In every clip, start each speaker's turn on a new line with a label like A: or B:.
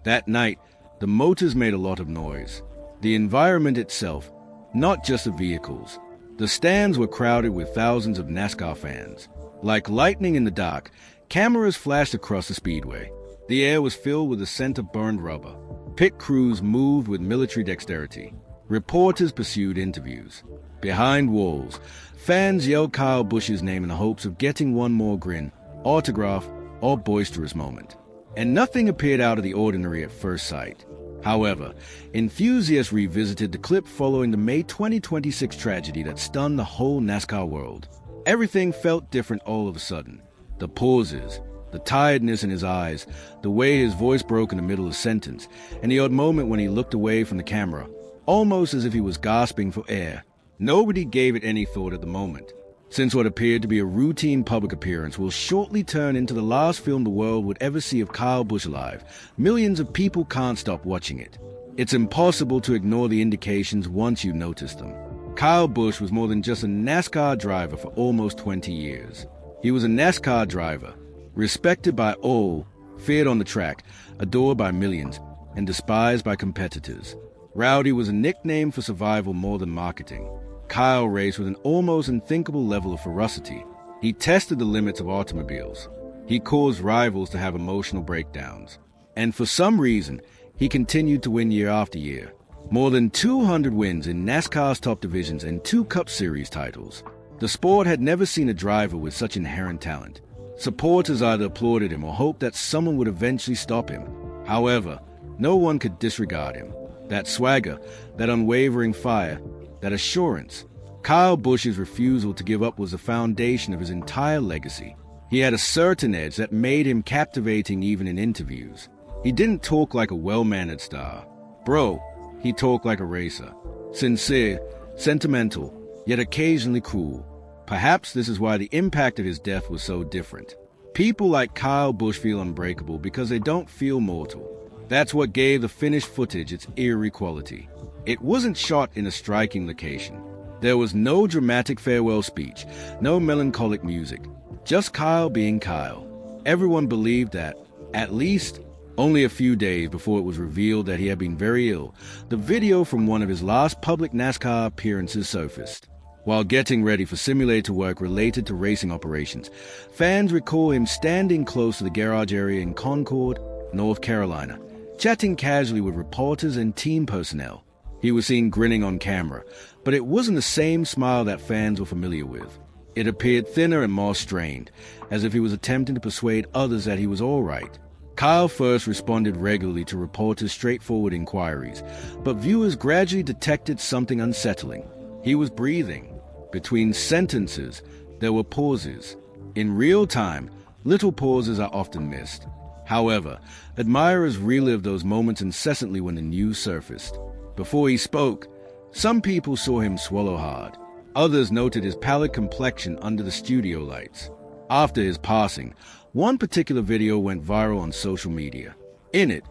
A: That night, the motors made a lot of noise. The environment itself, not just the vehicles. The stands were crowded with thousands of NASCAR fans. Like lightning in the dark, cameras flashed across the speedway. The air was filled with the scent of burned rubber. Pit crews moved with military dexterity. Reporters pursued interviews. Behind walls, fans yelled Kyle Busch's name in the hopes of getting one more grin, autograph, or boisterous moment. And nothing appeared out of the ordinary at first sight. However, enthusiasts revisited the clip following the May 2026 tragedy that stunned the whole NASCAR world. Everything felt different all of a sudden. The pauses, the tiredness in his eyes, the way his voice broke in the middle of a sentence, and the odd moment when he looked away from the camera, almost as if he was gasping for air. Nobody gave it any thought at the moment, since what appeared to be a routine public appearance will shortly turn into the last film the world would ever see of Kyle Busch alive. Millions of people can't stop watching it. It's impossible to ignore the indications once you notice them. Kyle Busch was more than just a NASCAR driver for almost 20 years. He was a NASCAR driver, respected by all, feared on the track, adored by millions, and despised by competitors. Rowdy was a nickname for survival more than marketing. Kyle raced with an almost unthinkable level of ferocity. He tested the limits of automobiles. He caused rivals to have emotional breakdowns. And for some reason, he continued to win year after year. More than 200 wins in NASCAR's top divisions and 2 Cup Series titles. The sport had never seen a driver with such inherent talent. Supporters either applauded him or hoped that someone would eventually stop him. However, no one could disregard him. That swagger, that unwavering fire, that assurance. Kyle Busch's refusal to give up was the foundation of his entire legacy. He had a certain edge that made him captivating even in interviews. He didn't talk like a well-mannered star. Bro, he talked like a racer. Sincere, sentimental, yet occasionally cruel. Perhaps this is why the impact of his death was so different. People like Kyle Busch feel unbreakable because they don't feel mortal. That's what gave the finished footage its eerie quality. It wasn't shot in a striking location. There was no dramatic farewell speech, no melancholic music, just Kyle being Kyle. Everyone believed that, at least, only a few days before it was revealed that he had been very ill, the video from one of his last public NASCAR appearances surfaced. While getting ready for simulator work related to racing operations, fans recall him standing close to the garage area in Concord, North Carolina, chatting casually with reporters and team personnel. He was seen grinning on camera, but it wasn't the same smile that fans were familiar with. It appeared thinner and more strained, as if he was attempting to persuade others that he was all right. Kyle first responded regularly to reporters' straightforward inquiries, but viewers gradually detected something unsettling. He was breathing. Between sentences, there were pauses. In real time, little pauses are often missed. However, admirers relived those moments incessantly when the news surfaced. Before he spoke, some people saw him swallow hard. Others noted his pallid complexion under the studio lights. After his passing, one particular video went viral on social media. In it,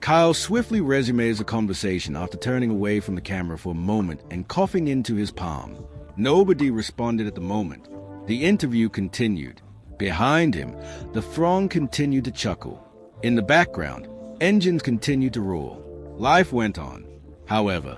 A: Kyle swiftly resumes the conversation after turning away from the camera for a moment and coughing into his palm. Nobody responded at the moment. The interview continued. Behind him, the throng continued to chuckle. In the background, engines continued to roar. Life went on. However,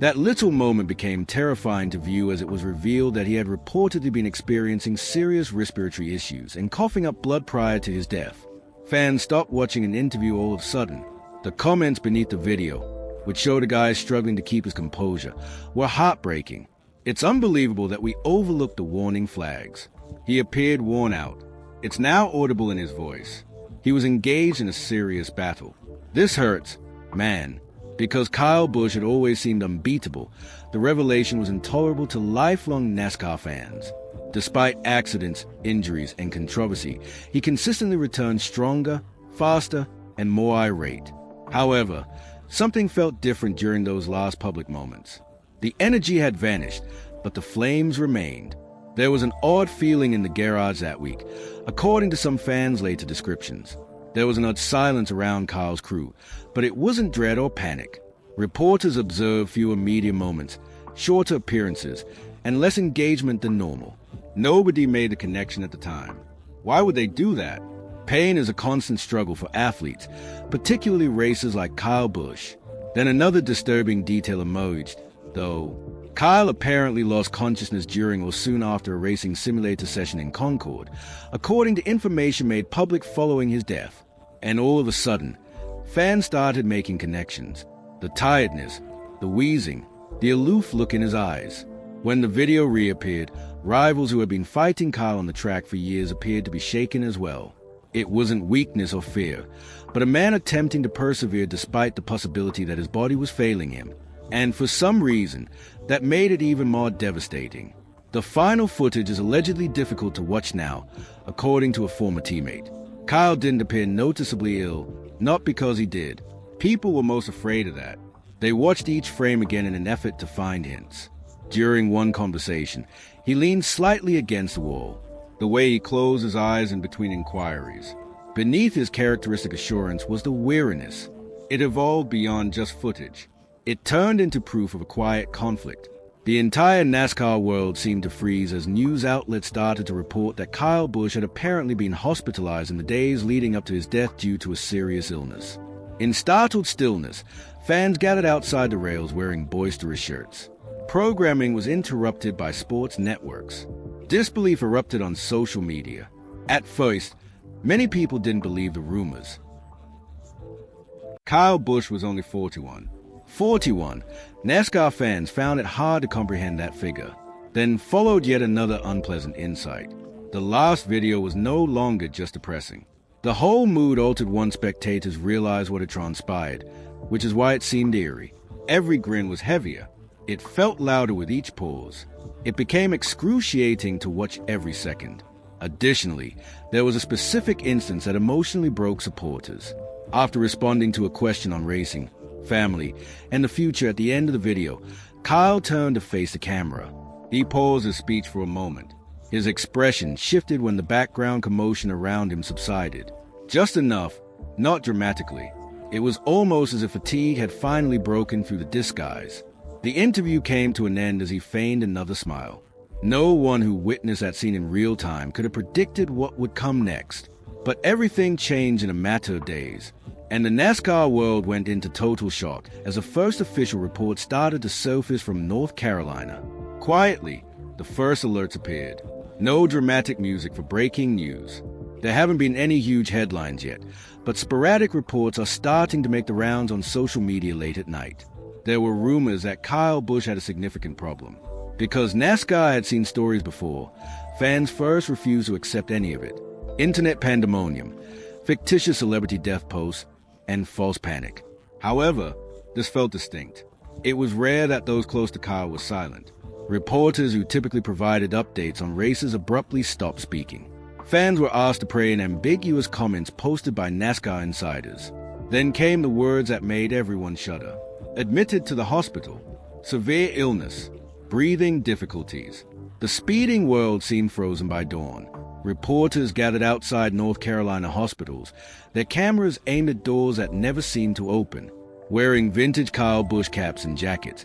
A: that little moment became terrifying to view as it was revealed that he had reportedly been experiencing serious respiratory issues and coughing up blood prior to his death. Fans stopped watching an interview all of a sudden. The comments beneath the video, which showed a guy struggling to keep his composure, were heartbreaking. It's unbelievable that we overlooked the warning flags. He appeared worn out. It's now audible in his voice. He was engaged in a serious battle. This hurts, man. Because Kyle Busch had always seemed unbeatable, the revelation was intolerable to lifelong NASCAR fans. Despite accidents, injuries, and controversy, he consistently returned stronger, faster, and more irate. However, something felt different during those last public moments. The energy had vanished, but the flames remained. There was an odd feeling in the garage that week, according to some fans' later descriptions. There was an odd silence around Kyle's crew, but it wasn't dread or panic. Reporters observed fewer media moments, shorter appearances, and less engagement than normal. Nobody made the connection at the time. Why would they do that? Pain is a constant struggle for athletes, particularly racers like Kyle Busch. Then another disturbing detail emerged, though. Kyle apparently lost consciousness during or soon after a racing simulator session in Concord, according to information made public following his death. And all of a sudden, fans started making connections. The tiredness, the wheezing, the aloof look in his eyes. When the video reappeared, rivals who had been fighting Kyle on the track for years appeared to be shaken as well. It wasn't weakness or fear, but a man attempting to persevere despite the possibility that his body was failing him. And for some reason, that made it even more devastating. The final footage is allegedly difficult to watch now, according to a former teammate. Kyle didn't appear noticeably ill, not because he did. People were most afraid of that. They watched each frame again in an effort to find hints. During one conversation, he leaned slightly against the wall, the way he closed his eyes in between inquiries. Beneath his characteristic assurance was the weariness. It evolved beyond just footage. It turned into proof of a quiet conflict. The entire NASCAR world seemed to freeze as news outlets started to report that Kyle Busch had apparently been hospitalized in the days leading up to his death due to a serious illness. In startled stillness, fans gathered outside the rails wearing boisterous shirts. Programming was interrupted by sports networks. Disbelief erupted on social media. At first, many people didn't believe the rumors. Kyle Busch was only 41. 41. NASCAR fans found it hard to comprehend that figure. Then followed yet another unpleasant insight. The last video was no longer just depressing. The whole mood altered once spectators realized what had transpired, which is why it seemed eerie. Every grin was heavier. It felt louder with each pause. It became excruciating to watch every second. Additionally, there was a specific instance that emotionally broke supporters. After responding to a question on racing, family, and the future at the end of the video, Kyle turned to face the camera. He paused his speech for a moment. His expression shifted when the background commotion around him subsided. Just enough, not dramatically. It was almost as if fatigue had finally broken through the disguise. The interview came to an end as he feigned another smile. No one who witnessed that scene in real time could have predicted what would come next. But everything changed in a matter of days, and the NASCAR world went into total shock as the first official report started to surface from North Carolina. Quietly, the first alerts appeared. No dramatic music for breaking news. There haven't been any huge headlines yet, but sporadic reports are starting to make the rounds on social media late at night. There were rumors that Kyle Busch had a significant problem. Because NASCAR had seen stories before, fans first refused to accept any of it. Internet pandemonium, fictitious celebrity death posts, and false panic. However, this felt distinct. It was rare that those close to Kyle were silent. Reporters who typically provided updates on races abruptly stopped speaking. Fans were asked to pray in ambiguous comments posted by NASCAR insiders. Then came the words that made everyone shudder. Admitted to the hospital, severe illness, breathing difficulties. The speeding world seemed frozen by dawn. Reporters gathered outside North Carolina hospitals, their cameras aimed at doors that never seemed to open. Wearing vintage Kyle Busch caps and jackets,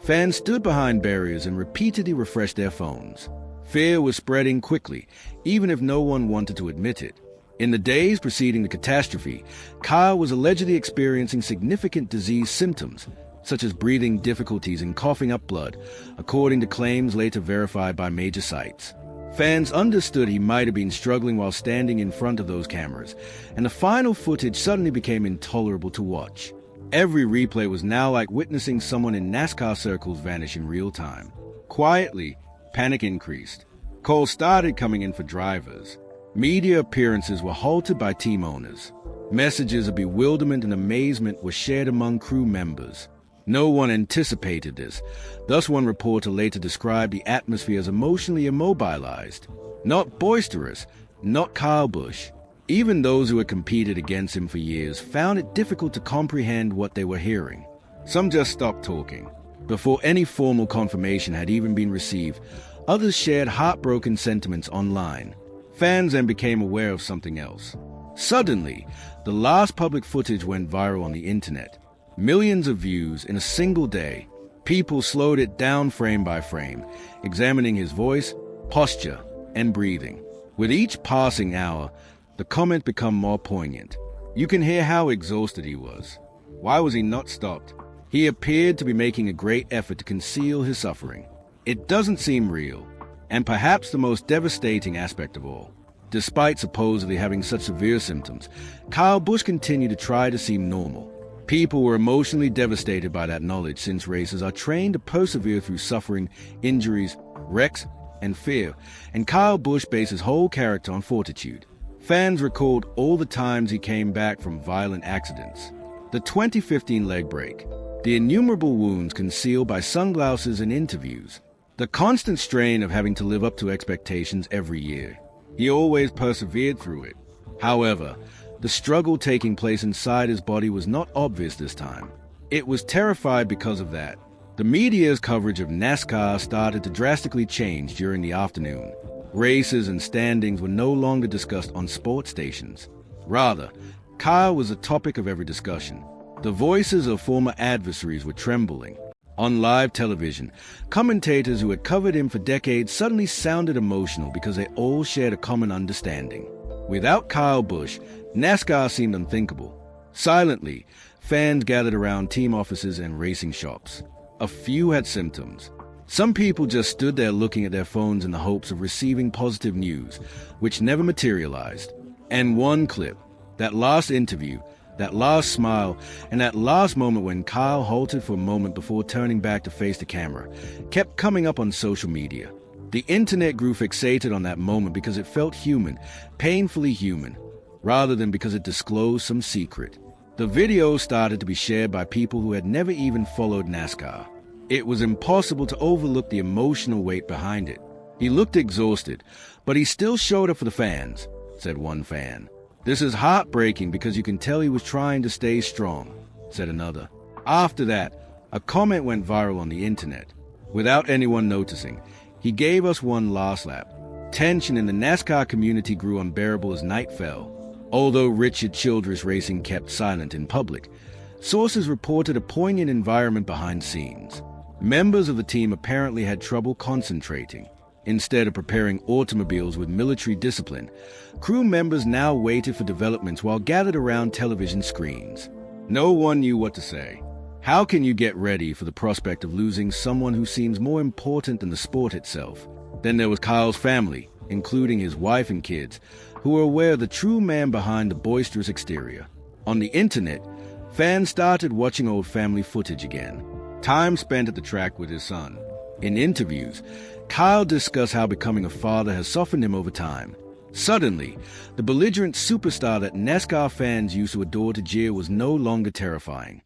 A: fans stood behind barriers and repeatedly refreshed their phones. Fear was spreading quickly, even if no one wanted to admit it. In the days preceding the catastrophe, Kyle was allegedly experiencing significant disease symptoms, such as breathing difficulties and coughing up blood, according to claims later verified by major sites. Fans understood he might have been struggling while standing in front of those cameras, and the final footage suddenly became intolerable to watch. Every replay was now like witnessing someone in NASCAR circles vanish in real time. Quietly, panic increased. Calls started coming in for drivers. Media appearances were halted by team owners. Messages of bewilderment and amazement were shared among crew members. No one anticipated this. Thus, one reporter later described the atmosphere as emotionally immobilized. Not boisterous, not Kyle Busch. Even those who had competed against him for years found it difficult to comprehend what they were hearing. Some just stopped talking. Before any formal confirmation had even been received, others shared heartbroken sentiments online. Fans then became aware of something else. Suddenly, the last public footage went viral on the internet. Millions of views in a single day. People slowed it down frame by frame, examining his voice, posture, and breathing. With each passing hour, the comment became more poignant. You can hear how exhausted he was. Why was he not stopped? He appeared to be making a great effort to conceal his suffering. It doesn't seem real, and perhaps the most devastating aspect of all. Despite supposedly having such severe symptoms, Kyle Busch continued to try to seem normal. People were emotionally devastated by that knowledge, since racers are trained to persevere through suffering, injuries, wrecks, and fear, and Kyle Busch based his whole character on fortitude. Fans recalled all the times he came back from violent accidents. The 2015 leg break, the innumerable wounds concealed by sunglasses and interviews, the constant strain of having to live up to expectations every year. He always persevered through it. However, the struggle taking place inside his body was not obvious this time. It was terrified because of that. The media's coverage of NASCAR started to drastically change during the afternoon. Races and standings were no longer discussed on sports stations. Rather, Kyle was the topic of every discussion. The voices of former adversaries were trembling. On live television, commentators who had covered him for decades suddenly sounded emotional because they all shared a common understanding. Without Kyle Busch, NASCAR seemed unthinkable. Silently, fans gathered around team offices and racing shops. A few had symptoms. Some people just stood there looking at their phones in the hopes of receiving positive news, which never materialized. And one clip, that last interview, that last smile, and that last moment when Kyle halted for a moment before turning back to face the camera, kept coming up on social media. The internet grew fixated on that moment because it felt human, painfully human, rather than because it disclosed some secret. The video started to be shared by people who had never even followed NASCAR. It was impossible to overlook the emotional weight behind it. He looked exhausted, but he still showed up for the fans, said one fan. This is heartbreaking because you can tell he was trying to stay strong, said another. After that, a comment went viral on the internet. Without anyone noticing, he gave us one last lap. Tension in the NASCAR community grew unbearable as night fell. Although Richard Childress Racing kept silent in public, sources reported a poignant environment behind scenes. Members of the team apparently had trouble concentrating. Instead of preparing automobiles with military discipline, crew members now waited for developments while gathered around television screens. No one knew what to say. How can you get ready for the prospect of losing someone who seems more important than the sport itself? Then there was Kyle's family, including his wife and kids, who were aware of the true man behind the boisterous exterior. On the internet, fans started watching old family footage again. Time spent at the track with his son. In interviews, Kyle discussed how becoming a father has softened him over time. Suddenly, the belligerent superstar that NASCAR fans used to adore to jeer was no longer terrifying.